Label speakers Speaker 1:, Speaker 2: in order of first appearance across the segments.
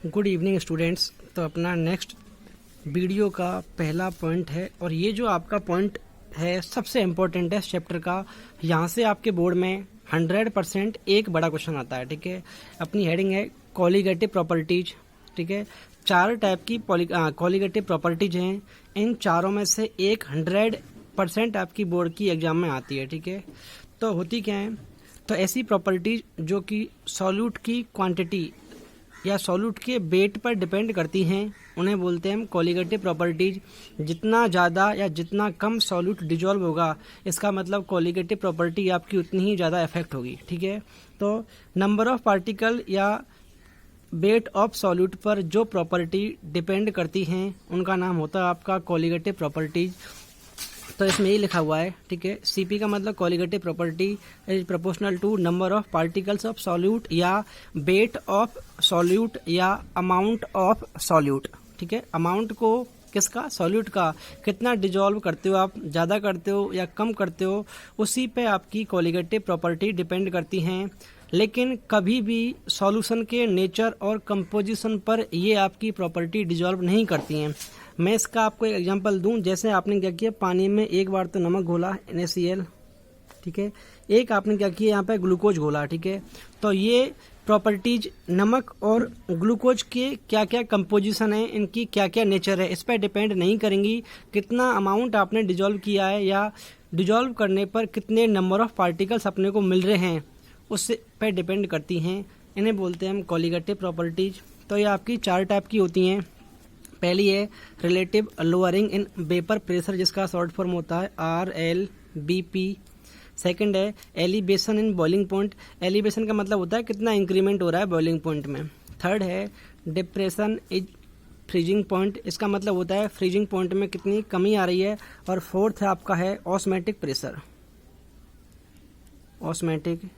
Speaker 1: Good evening students. तो अपना next video का पहला पॉइंट है और ये जो आपका पॉइंट है सबसे इम्पोर्टेंट है चैप्टर का। यहाँ से आपके बोर्ड में 100% एक बड़ा क्वेश्चन आता है। ठीक है, अपनी हेडिंग है कॉलिगेटिव प्रॉपर्टीज। ठीक है, 4 टाइप की कॉलिगेटिव प्रॉपर्टीज हैं। इन चारों में से एक 100% आपकी बोर्ड की एग्जाम में आती है। ठीक है, तो होती क्या है, तो ऐसी प्रॉपर्टीज जो कि सॉल्यूट की क्वांटिटी या सॉल्यूट के वेट पर डिपेंड करती हैं उन्हें बोलते हैं हम कॉलिगेटिव प्रॉपर्टीज। जितना ज़्यादा या जितना कम सॉल्यूट डिजॉल्व होगा इसका मतलब कॉलिगेटिव प्रॉपर्टी आपकी उतनी ही ज़्यादा इफेक्ट होगी। ठीक है, तो नंबर ऑफ पार्टिकल या वेट ऑफ सॉल्यूट पर जो प्रॉपर्टी डिपेंड करती हैं उनका नाम होता है आपका कॉलिगेटिव प्रॉपर्टीज। तो इसमें यही लिखा हुआ है। ठीक है, सीपी का मतलब colligative property is proportional to number of particles of solute या वेट ऑफ सॉल्यूट या अमाउंट ऑफ सॉल्यूट। ठीक है, अमाउंट को किसका, सॉल्यूट का, कितना डिजॉल्व करते हो आप, ज़्यादा करते हो या कम करते हो, उसी पे आपकी कॉलिगेटिव प्रॉपर्टी डिपेंड करती हैं। लेकिन कभी भी सॉल्यूशन के नेचर और कंपोजिशन पर ये आपकी प्रॉपर्टी डिजॉल्व नहीं करती हैं। मैं इसका आपको एक एग्जांपल दूं, जैसे आपने क्या किया, पानी में एक बार तो नमक घोला NaCl। ठीक है, एक आपने क्या किया, यहाँ पे ग्लूकोज घोला। ठीक है, तो ये प्रॉपर्टीज नमक और ग्लूकोज के क्या क्या कंपोजिशन है, इनकी क्या क्या नेचर है, इस पर डिपेंड नहीं करेंगी। कितना अमाउंट आपने डिजॉल्व किया है या डिजॉल्व करने पर कितने नंबर ऑफ पार्टिकल्स अपने को मिल रहे हैं उससे पे डिपेंड करती हैं। इन्हें बोलते हैं हम कॉलिगेटिव प्रॉपर्टीज। तो ये आपकी 4 टाइप की होती हैं। पहली है relative lowering in vapour pressure, जिसका शॉर्ट फॉर्म होता है RLBP। सेकंड है elevation in boiling point. Elevation का मतलब होता है कितना इंक्रीमेंट हो रहा है बॉइलिंग पॉइंट में। थर्ड है डिप्रेशन इज फ्रीजिंग पॉइंट, इसका मतलब होता है फ्रीजिंग पॉइंट में कितनी कमी आ रही है। और फोर्थ है आपका है ऑस्मैटिक प्रेशर, ऑस्मैटिक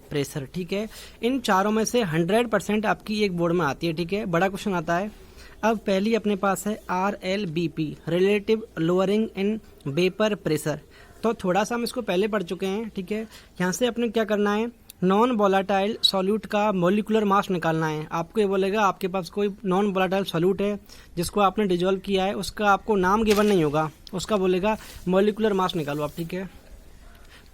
Speaker 1: प्रेशर। ठीक है, इन चारों में से 100% आपकी एक बोर्ड में आती है। ठीक है, बड़ा क्वेश्चन आता है। अब पहली अपने पास है RLBP, relative lowering in vapour pressure. तो थोड़ा सा हम इसको पहले पढ़ चुके हैं। ठीक है, यहाँ से अपने क्या करना है, नॉन वोलाटाइल सॉल्यूट का मॉलिक्यूलर मास निकालना है। आपको ये बोलेगा आपके पास कोई नॉन वोलाटाइल सॉल्यूट है जिसको आपने डिजोल्व किया है, उसका आपको नाम गिवन नहीं होगा, उसका बोलेगा मॉलिक्यूलर मास निकालो आप। ठीक है,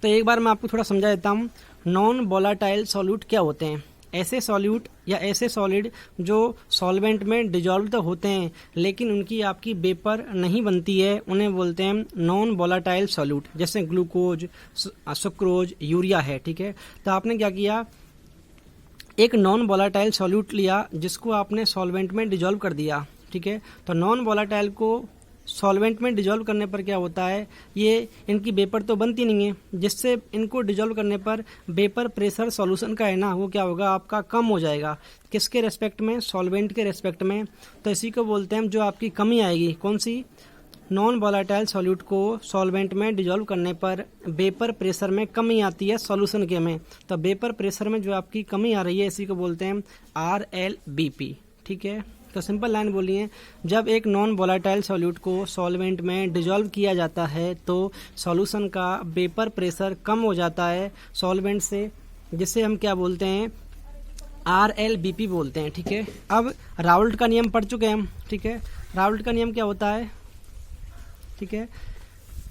Speaker 1: तो एक बार मैं आपको थोड़ा समझा देता हूँ। नॉन वोलाटाइल सॉल्यूट क्या होते हैं, ऐसे सॉल्यूट या ऐसे सॉलिड जो सॉल्वेंट में डिजॉल्व तो होते हैं लेकिन उनकी आपकी वेपर नहीं बनती है, उन्हें बोलते हैं नॉन वोलाटाइल सॉल्यूट। जैसे ग्लूकोज, सुक्रोज, यूरिया है। ठीक है, तो आपने क्या किया, एक नॉन वोलाटाइल सॉल्यूट लिया जिसको आपने सॉल्वेंट में डिजॉल्व कर दिया। ठीक है, तो नॉन वोलाटाइल को सॉल्वेंट में डिजॉल्व करने पर क्या होता है, ये इनकी वेपर तो बनती नहीं है, जिससे इनको डिजॉल्व करने पर वेपर प्रेशर सॉल्यूशन का है ना, वो क्या होगा आपका कम हो जाएगा। किसके रेस्पेक्ट में, सॉल्वेंट के रेस्पेक्ट में। तो इसी को बोलते हैं जो आपकी कमी आएगी, कौन सी, नॉन वोलाटाइल सॉल्यूट को सॉल्वेंट में डिजॉल्व करने पर वेपर प्रेशर में कमी आती है सॉल्यूशन के में। तो वेपर प्रेशर में जो आपकी कमी आ रही है इसी को बोलते हैं RLBP। ठीक है, तो सिंपल लाइन बोलिए, जब एक नॉन वोलाटाइल सॉल्यूट को सॉल्वेंट में डिजॉल्व किया जाता है तो सॉल्यूशन का वेपर प्रेशर कम हो जाता है सॉल्वेंट से, जिसे हम क्या बोलते हैं, RLBP बोलते हैं। ठीक है, अब राउल्ट का नियम पढ़ चुके हैं हम। ठीक है, राउल्ट का नियम क्या होता है, ठीक है,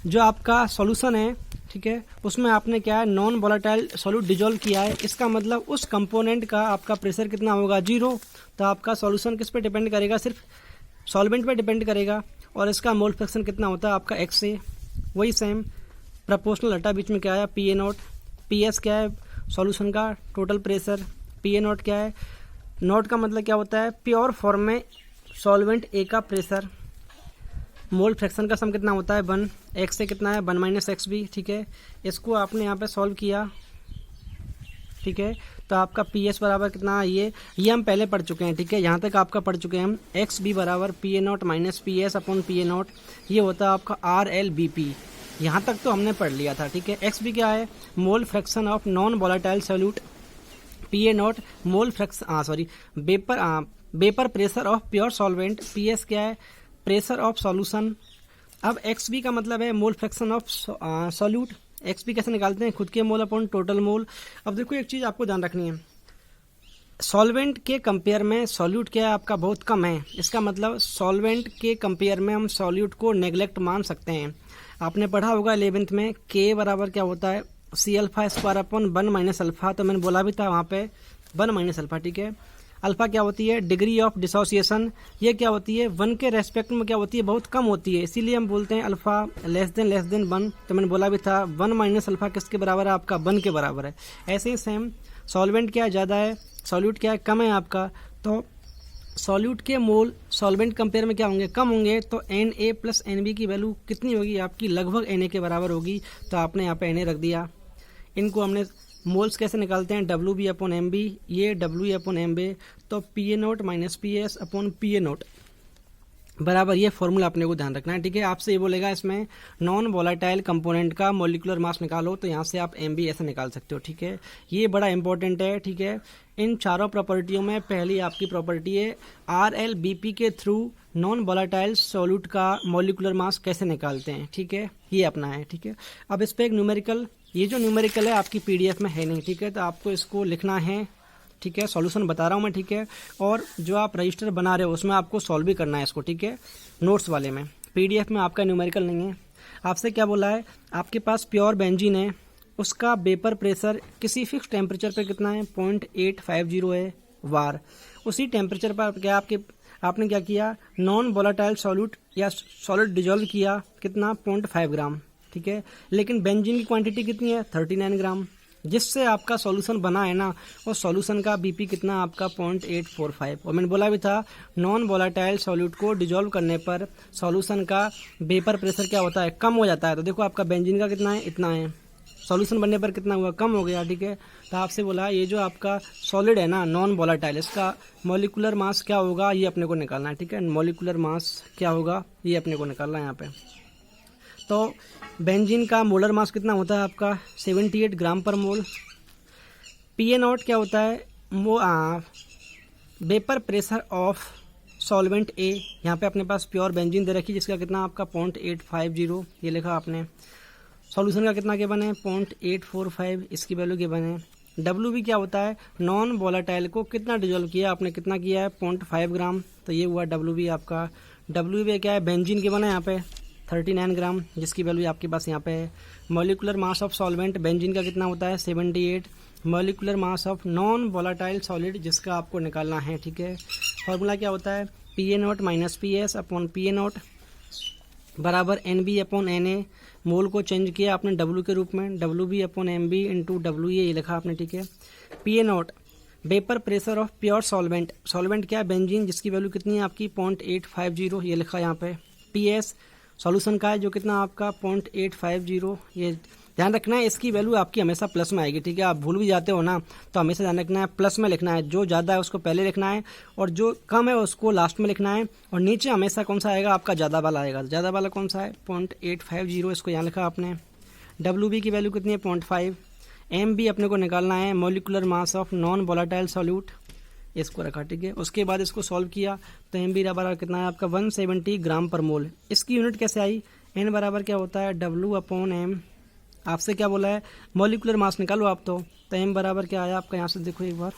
Speaker 1: जो आपका सॉल्यूशन है, ठीक है, उसमें आपने क्या है, नॉन वोलाटाइल सॉल्यूट डिजॉल्व किया है, इसका मतलब उस कंपोनेंट का आपका प्रेशर कितना होगा, 0। तो आपका सॉल्यूशन किस पे डिपेंड करेगा, सिर्फ सॉल्वेंट पे डिपेंड करेगा। और इसका मोल फ्रैक्शन कितना होता है आपका x से, वही सेम प्रोपोर्शनल हटा, बीच में क्या है PA0। PS क्या है, सॉल्यूशन का टोटल प्रेशर। PA0 क्या है, नोट का मतलब क्या होता है, प्योर फॉर्म में सॉल्वेंट A का प्रेशर। मोल फ्रैक्शन का सम कितना होता है 1, x से कितना है 1 - XB। ठीक है, इसको आपने यहाँ पे सॉल्व किया। ठीक है, तो आपका PS बराबर कितना है, ये हम पहले पढ़ चुके हैं। ठीक है, यहाँ तक आपका पढ़ चुके हैं हम। XB बराबर PA0 - PS अपॉन PA0, ये होता है आपका RLBP। यहाँ तक तो हमने पढ़ लिया था। ठीक है, XB क्या है, mole fraction of non volatile solute. PA0 mole fraction vapour pressure of pure solvent. PS क्या है, प्रेशर ऑफ सॉल्यूशन। अब XB का मतलब है mole fraction of solute. XB कैसे निकालते हैं, खुद के मोल अपॉन टोटल मोल। अब देखो एक चीज आपको ध्यान रखनी है, सॉल्वेंट के कंपेयर में सॉल्यूट क्या है आपका बहुत कम है, इसका मतलब सॉल्वेंट के कंपेयर में हम सॉल्यूट को नेग्लेक्ट मान सकते हैं। आपने पढ़ा होगा 11th में के बराबर क्या होता है C alpha square upon 1 minus alpha, तो मैंने बोला भी था वहाँ पे 1 माइनस अल्फा, ठीक है। अल्फा क्या होती है डिग्री ऑफ डिसोसिएशन, ये क्या होती है 1 के रेस्पेक्ट में क्या होती है बहुत कम होती है, इसीलिए हम बोलते हैं अल्फा लेस देन 1। तो मैंने बोला भी था 1 माइनस अल्फा किसके बराबर है आपका 1 के बराबर है। ऐसे ही सेम सॉल्वेंट क्या ज़्यादा है सॉल्यूट क्या है कम है आपका, तो सॉल्यूट के मोल सॉल्वेंट कंपेयर में क्या होंगे कम होंगे, तो Na प्लस Nb की वैल्यू कितनी होगी आपकी लगभग Na के बराबर होगी, तो आपने यहाँ पे Na रख दिया। इनको हमने मोल्स कैसे निकालते हैं WB अपॉन MB, ये WE अपॉन MB, तो PA0 minus PS upon PA0 बराबर ये फॉर्मूला अपने को ध्यान रखना है, ठीक है। आपसे ये बोलेगा इसमें नॉन वोलेटाइल कंपोनेंट का मॉलिक्यूलर मास निकालो, तो यहाँ से आप MB ऐसे निकाल सकते हो, ठीक है। ये बड़ा इंपॉर्टेंट है, ठीक है। इन चारों प्रॉपर्टियों में पहली आपकी प्रॉपर्टी है RLBP के थ्रू नॉन वोलेटाइल सॉल्यूट का मॉलिक्यूलर मास कैसे निकालते हैं, ठीक है, ये अपना है, ठीक है। अब इस पर एक न्यूमेरिकल, ये जो न्यूमेरिकल है आपकी PDF में है नहीं, ठीक है, तो आपको इसको लिखना है, ठीक है। सॉल्यूशन बता रहा हूँ मैं, ठीक है, और जो आप रजिस्टर बना रहे हो उसमें आपको सॉल्व भी करना है इसको, ठीक है। नोट्स वाले में PDF में आपका न्यूमेरिकल नहीं है। आपसे क्या बोला है आपके पास प्योर बेंजीन है, उसका वेपर प्रेशर किसी फिक्स टेम्परेचर पे कितना है 0.850 है वार। उसी टेम्परेचर पर क्या आपने क्या किया नॉन वोलेटाइल सॉल्यूट या सॉलिड डिजोल्व किया कितना 0.5 ग्राम, ठीक है। लेकिन बेंजीन की क्वांटिटी कितनी है 39 ग्राम, जिससे आपका सॉल्यूशन बना है ना, और सॉल्यूशन का BP कितना आपका 0.845। और मैंने बोला भी था नॉन वोलेटाइल सॉल्यूट को डिजोल्व करने पर सॉल्यूशन का वेपर प्रेशर क्या होता है कम हो जाता है। तो देखो आपका बेंजीन का कितना है इतना है, सॉल्यूशन बनने पर कितना हुआ कम हो गया, ठीक है। तो आपसे बोला ये जो आपका सॉलिड है ना नॉन वोलेटाइल, इसका मॉलिक्यूलर मास क्या होगा ये अपने को निकालना है, ठीक है। मॉलिक्यूलर मास क्या होगा ये अपने को निकालना है यहाँ पे। तो बेंजीन का मोलर मास कितना होता है आपका 78 ग्राम पर मोल। PA0 क्या होता है vapour pressure of solvent A, यहाँ पे अपने पास प्योर बेंजीन दे रखी जिसका कितना आपका 0.850 ये लिखा आपने। सॉल्यूशन का कितना गिवन है 0.845, इसकी वैल्यू गिवन है। WB क्या होता है नॉन वोलेटाइल को कितना डिजोल्व किया आपने, कितना किया है 0.5 ग्राम, तो ये हुआ WB आपका। WB क्या है बेंजीन गिवन है यहाँ पे 39 ग्राम, जिसकी वैल्यू आपके पास यहाँ पे है। Molecular mass of solvent benzene का कितना होता है 78, molecular mass of non volatile solid जिसका आपको निकालना है, ठीक है। फॉर्मूला क्या होता है PA0 minus PS upon PA0 बराबर NB अपॉन Na। मोल को चेंज किया आपने W के रूप में, WB upon MB into WA ये लिखा आपने, ठीक है। PA0 vapour pressure of pure solvent, solvent क्या है बेंजीन जिसकी वैल्यू कितनी है आपकी 0.850 ये लिखा यहाँ पे। PS सॉल्यूशन का है जो कितना आपका 0.850, ये ध्यान रखना है इसकी वैल्यू आपकी हमेशा प्लस में आएगी, ठीक है। आप भूल भी जाते हो ना, तो हमेशा ध्यान रखना है प्लस में लिखना है, जो ज़्यादा है उसको पहले लिखना है और जो कम है उसको लास्ट में लिखना है। और नीचे हमेशा कौन सा आएगा आपका ज़्यादा वाला आएगा, ज़्यादा वाला कौन सा है 0.850, इसको यहाँ लिखा आपने। WB की वैल्यू कितनी है 0.5। MB अपने को निकालना है molecular mass of non volatile solute, इसको रखा, ठीक है। उसके बाद इसको सॉल्व किया तो MB बराबर कितना है आपका 170 ग्राम पर मोल। इसकी यूनिट कैसे आई N बराबर क्या होता है W अपॉन M। आपसे क्या बोला है मॉलिक्यूलर मास निकालो आप, तो M बराबर क्या आया आपका यहाँ से देखो एक बार,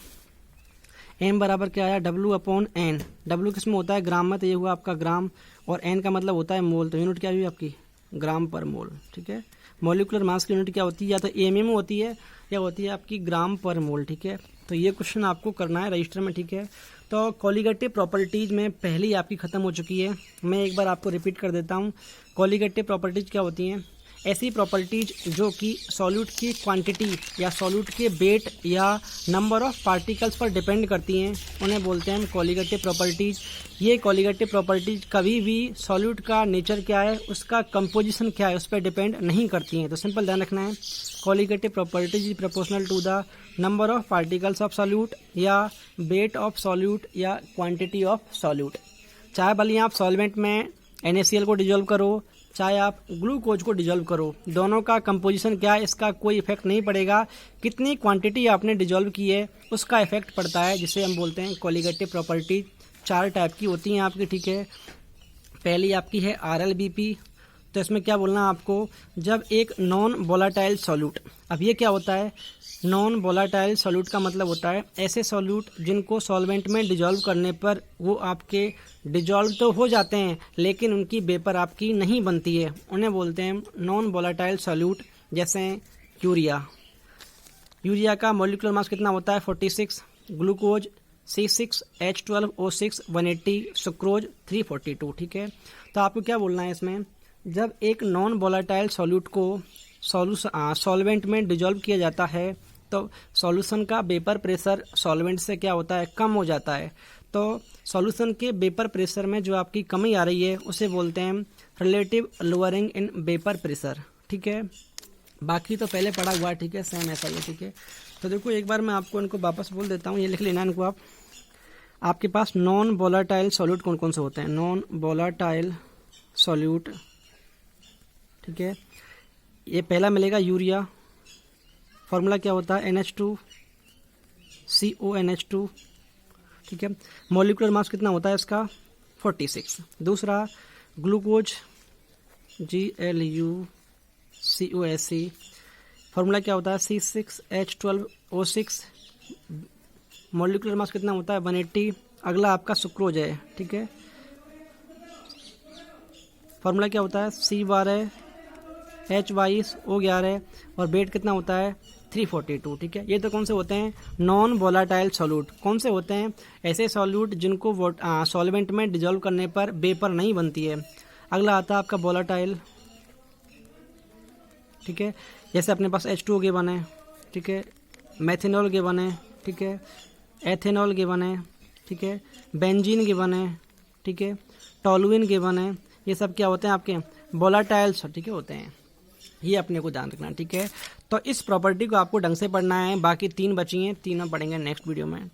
Speaker 1: M बराबर क्या आया W अपॉन N। W किस में होता है ग्राम में, तो ये हुआ आपका ग्राम, और N का मतलब होता है मोल, तो यूनिट क्या हुई आपकी ग्राम पर मोल, ठीक है। मॉलिक्यूलर मास की यूनिट क्या होती है या तो mm होती है या होती है आपकी ग्राम पर मोल, ठीक है। तो ये क्वेश्चन आपको करना है रजिस्टर में, ठीक है। तो कोलिगेटिव प्रॉपर्टीज में पहली आपकी खत्म हो चुकी है, मैं एक बार आपको रिपीट कर देता हूँ। कोलिगेटिव प्रॉपर्टीज क्या होती हैं ऐसी प्रॉपर्टीज जो कि सॉल्यूट की क्वांटिटी या सॉल्यूट के वेट या नंबर ऑफ पार्टिकल्स पर डिपेंड करती हैं, उन्हें बोलते हैं हम कोलिगेटिव प्रॉपर्टीज। ये कोलिगेटिव प्रॉपर्टीज कभी भी सॉल्यूट का नेचर क्या है उसका कंपोजिशन क्या है उस पर डिपेंड नहीं करती हैं। तो सिंपल ध्यान रखना है colligative properties is proportional to the number of particles of solute या वेट ऑफ सॉल्यूट या क्वांटिटी ऑफ सॉल्यूट। चाहे भले आप सॉल्वेंट में NaCl को डिजोल्व करो, चाहे आप ग्लूकोज को डिजोल्व करो, दोनों का कंपोजिशन क्या है इसका कोई इफेक्ट नहीं पड़ेगा, कितनी क्वांटिटी आपने डिजोल्व की है उसका इफेक्ट पड़ता है, जिसे हम बोलते हैं कोलिगेटिव प्रॉपर्टी। 4 टाइप की होती हैं आपकी, ठीक है। पहली आपकी है RLBP, तो इसमें क्या बोलना है आपको, जब एक नॉन वोलाटाइल सॉल्यूट, अब ये क्या होता है, नॉन वोलाटाइल सॉल्यूट का मतलब होता है ऐसे सॉल्यूट जिनको सॉल्वेंट में डिजॉल्व करने पर वो आपके डिजॉल्व तो हो जाते हैं लेकिन उनकी वेपर आपकी नहीं बनती है, उन्हें बोलते हैं नॉन वोलाटाइल सॉल्यूट। जैसे यूरिया का मॉलिक्यूलर मास कितना होता है 46, ग्लूकोज C6H12O6 180, सुक्रोज 342, ठीक है। तो आपको क्या बोलना है इसमें, जब एक नॉन वोलाटाइल सॉल्यूट को सॉल्वेंट में डिजॉल्व किया जाता है तो सॉल्यूशन का वेपर प्रेशर सॉल्वेंट से क्या होता है, कम हो जाता है। तो सॉल्यूशन के वेपर प्रेशर में जो आपकी कमी आ रही है उसे बोलते हैं relative lowering in vapour pressure, ठीक है। बाकी तो पहले पढ़ा हुआ है, ठीक है, सेम ऐसा ही है, ठीक है। तो देखो एक बार मैं आपको इनको वापस बोल देता हूँ, ये लिख लेना इनको आप। आपके पास नॉन वोलाटाइल सॉल्यूट कौन कौन से होते हैं, नॉन वोलाटाइल सॉल्यूट, ठीक है। ये पहला मिलेगा यूरिया, फॉर्मूला क्या होता है NH2CONH2, ठीक है। मॉलिक्यूलर मास कितना होता है इसका 46। दूसरा ग्लूकोज GLUCOSE, फॉर्मूला क्या होता है C6H12O6, मॉलिक्यूलर मास कितना होता है 180। अगला आपका सुक्रोज है, ठीक है, फॉर्मूला क्या होता है C12H22O11 और वेट कितना होता है 342, ठीक है। ये तो कौन से होते हैं, नॉन वोलाटाइल सॉल्यूट। कौन से होते हैं, ऐसे सॉल्यूट जिनको सॉल्वेंट में डिजॉल्व करने पर वेपर नहीं बनती है। अगला आता है आपका वोलाटाइल, ठीक है, जैसे अपने पास H2O के बने, ठीक है, मेथेनॉल के बने, ठीक है, एथेनॉल के बने, ठीक है, बेंजीन के बने, ठीक है, टॉलुइन के बने, ये सब क्या होते हैं आपके वोलाटाइल्स, ठीक है, होते हैं। ये अपने को ध्यान रखना, ठीक है। तो इस प्रॉपर्टी को आपको ढंग से पढ़ना है, बाकी 3 बची हैं, तीनों पढ़ेंगे नेक्स्ट वीडियो में।